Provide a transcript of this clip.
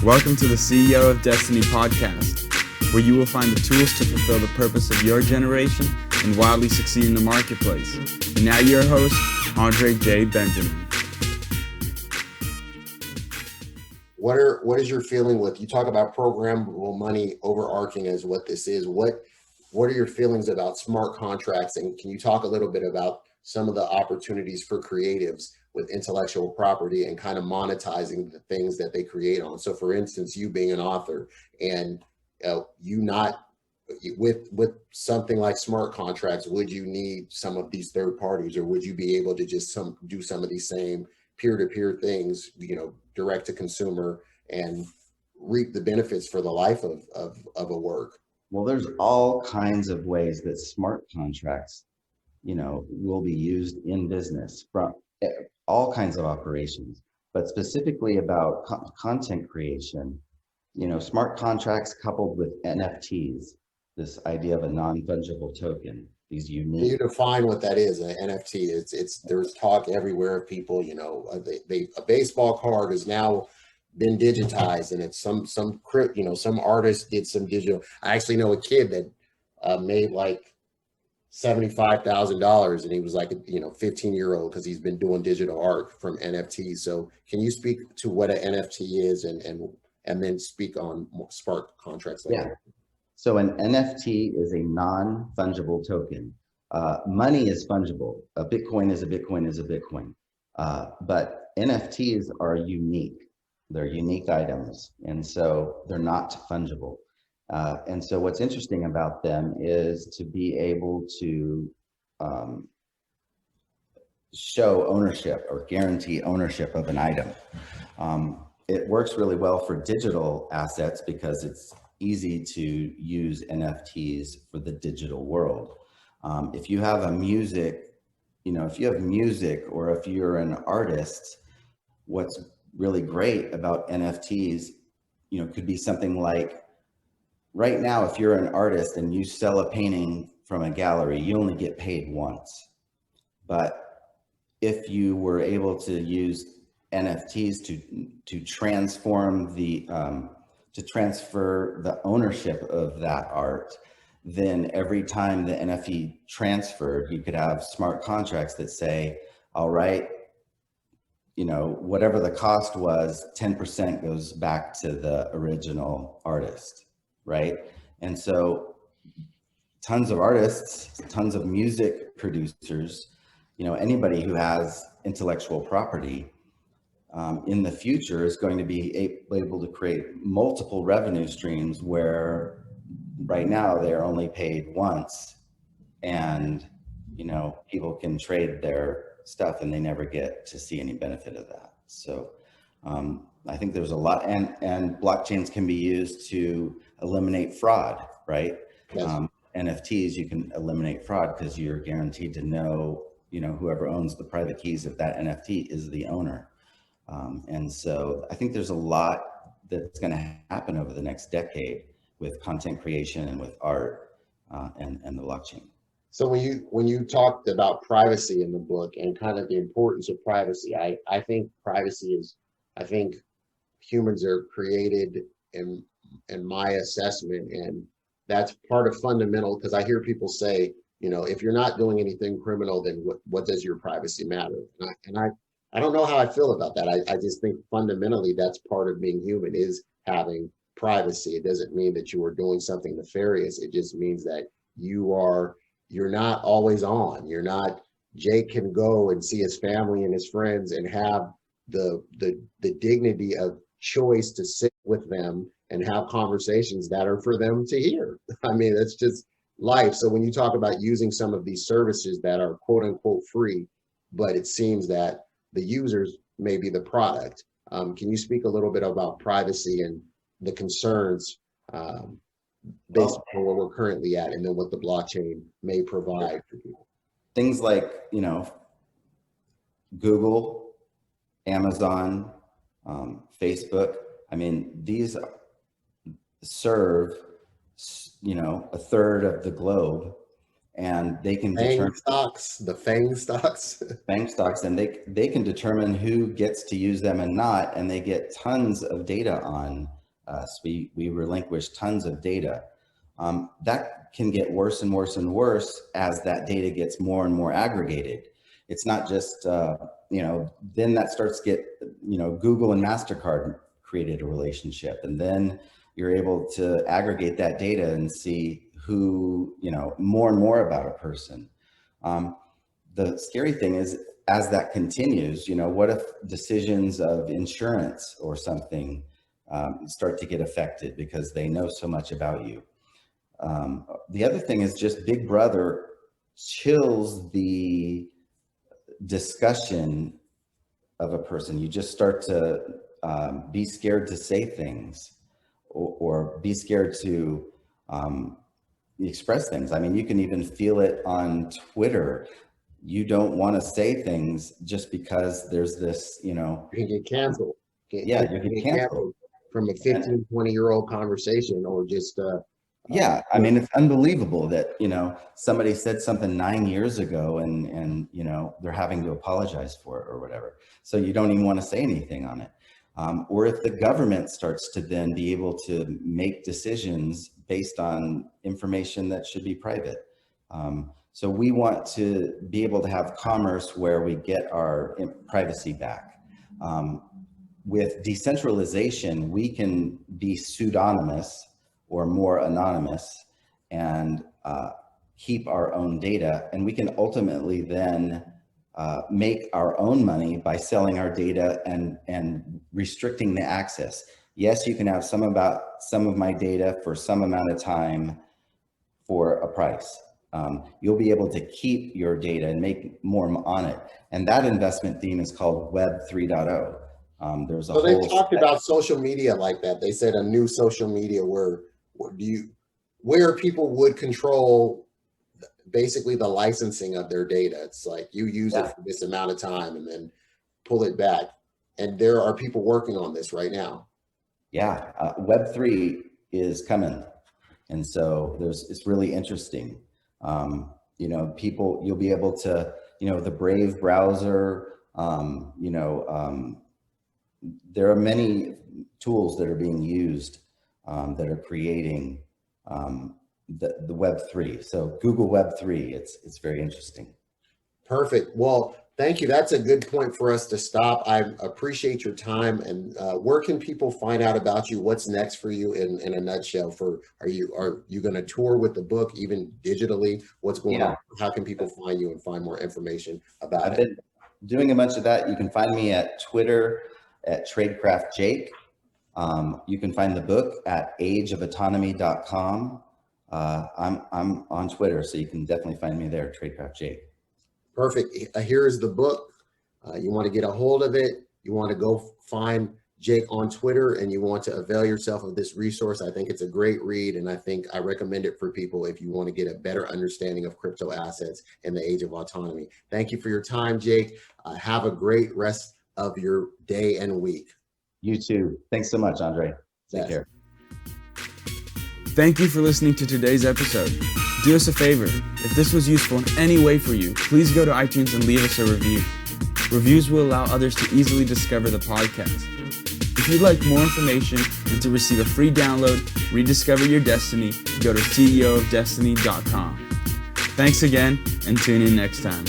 Welcome to the CEO of Destiny podcast, where you will find the tools to fulfill the purpose of your generation and wildly succeed in the marketplace. And now your host, Andre J. Benjamin. What is your feeling with, you talk about programmable money overarching as what this is. What are your feelings about smart contracts? And can you talk a little bit about some of the opportunities for creatives with intellectual property and kind of monetizing the things that they create on? So for instance, you being an author and you not with something like smart contracts, would you need some of these third parties, or would you be able to just do some of these same peer-to-peer things, direct to consumer, and reap the benefits for the life of a work? Well, there's all kinds of ways that smart contracts, will be used in business from all kinds of operations, but specifically about content creation. Smart contracts coupled with NFTs, this idea of a non-fungible token, these unique. Can you define what that is, an NFT? It's there's talk everywhere of people, a baseball card has now been digitized, and it's some artist did some digital. I actually know a kid that made like $75,000, and he was like 15-year-old because he's been doing digital art from NFTs. So can you speak to what an NFT is and then speak on smart contracts like that? So an NFT is a non-fungible token. Money is fungible. A Bitcoin is a Bitcoin is a Bitcoin. But NFTs are unique. They're unique items, and so they're not fungible. And so what's interesting about them is to be able to show ownership or guarantee ownership of an item. It works really well for digital assets because it's easy to use NFTs for the digital world. If you have music, or if you're an artist, what's really great about NFTs, could be something like, right now, if you're an artist and you sell a painting from a gallery, you only get paid once. But if you were able to use NFTs to transform to transfer the ownership of that art, then every time the NFT transferred, you could have smart contracts that say, all right, whatever the cost was, 10% goes back to the original artist, right? And so tons of artists, tons of music producers, anybody who has intellectual property in the future is going to be able to create multiple revenue streams, where right now they're only paid once, and people can trade their stuff and they never get to see any benefit of that. So I think there's a lot, and blockchains can be used to eliminate fraud, right? Yes. NFTs, you can eliminate fraud because you're guaranteed to know, whoever owns the private keys of that NFT is the owner. And so I think there's a lot that's going to happen over the next decade with content creation and with art and the blockchain. So when you talked about privacy in the book and kind of the importance of privacy, I think privacy is, I think humans are created in my assessment, and that's part of fundamental, because I hear people say, if you're not doing anything criminal, then what does your privacy matter? And I don't know how I feel about that. I just think fundamentally that's part of being human, is having privacy. It doesn't mean that you are doing something nefarious. It just means that you're not always on. Jake can go and see his family and his friends and have the dignity of choice to sit with them and have conversations that are for them to hear. I mean, that's just life. So when you talk about using some of these services that are quote unquote free, but it seems that the users may be the product. Can you speak a little bit about privacy and the concerns based on where we're currently at, and then what the blockchain may provide for people? Things like, Google, Amazon, Facebook, these serve, a third of the globe, and they can determine the FANG stocks, and they can determine who gets to use them and not, and they get tons of data on us. We relinquish tons of data. That can get worse and worse and worse as that data gets more and more aggregated. It's not just, then that starts to get, Google and MasterCard created a relationship, and then you're able to aggregate that data and see who, more and more about a person. The scary thing is, as that continues, what if decisions of insurance or something start to get affected because they know so much about you? The other thing is just Big Brother chills the discussion of a person. You just start to be scared to say things or be scared to express things. I mean, you can even feel it on Twitter. You don't want to say things just because there's this, You can get canceled. you get canceled from a 15, 20-year-old conversation, or just yeah, I mean, it's unbelievable that, somebody said something 9 years ago and they're having to apologize for it or whatever. So you don't even want to say anything on it. Or if the government starts to then be able to make decisions based on information that should be private. So we want to be able to have commerce where we get our privacy back. With decentralization, we can be pseudonymous or more anonymous and keep our own data. And we can ultimately then make our own money by selling our data and restricting the access. Yes, you can have some of my data for some amount of time for a price. You'll be able to keep your data and make more on it. And that investment theme is called Web 3.0. There's a so whole they talked about social media like that. They said a new social media where people would control basically the licensing of their data. It's like you use it for this amount of time and then pull it back. And there are people working on this right now. Yeah, Web 3 is coming. And so it's really interesting. You'll be able to, the Brave browser, there are many tools that are being used that are creating the Web 3. So Google Web 3, it's very interesting. Perfect. Well, thank you. That's a good point for us to stop. I appreciate your time. And where can people find out about you? What's next for you in a nutshell? Are you going to tour with the book, even digitally? What's going on? How can people find you and find more information about it? I've been doing a bunch of that. You can find me at Twitter at TradeCraftJake. You can find the book at ageofautonomy.com. I'm on Twitter, so you can definitely find me there, TradeCraftJake. Perfect. Here is the book. You want to get a hold of it. You want to go find Jake on Twitter, and you want to avail yourself of this resource. I think it's a great read, and I recommend it for people if you want to get a better understanding of crypto assets in the age of autonomy. Thank you for your time, Jake. Have a great rest of your day and week. You too. Thanks so much, Andre. Take care. Thank you for listening to today's episode. Do us a favor. If this was useful in any way for you, please go to iTunes and leave us a review. Reviews will allow others to easily discover the podcast. If you'd like more information and to receive a free download, Rediscover Your Destiny, go to ceofdestiny.com. Thanks again, and tune in next time.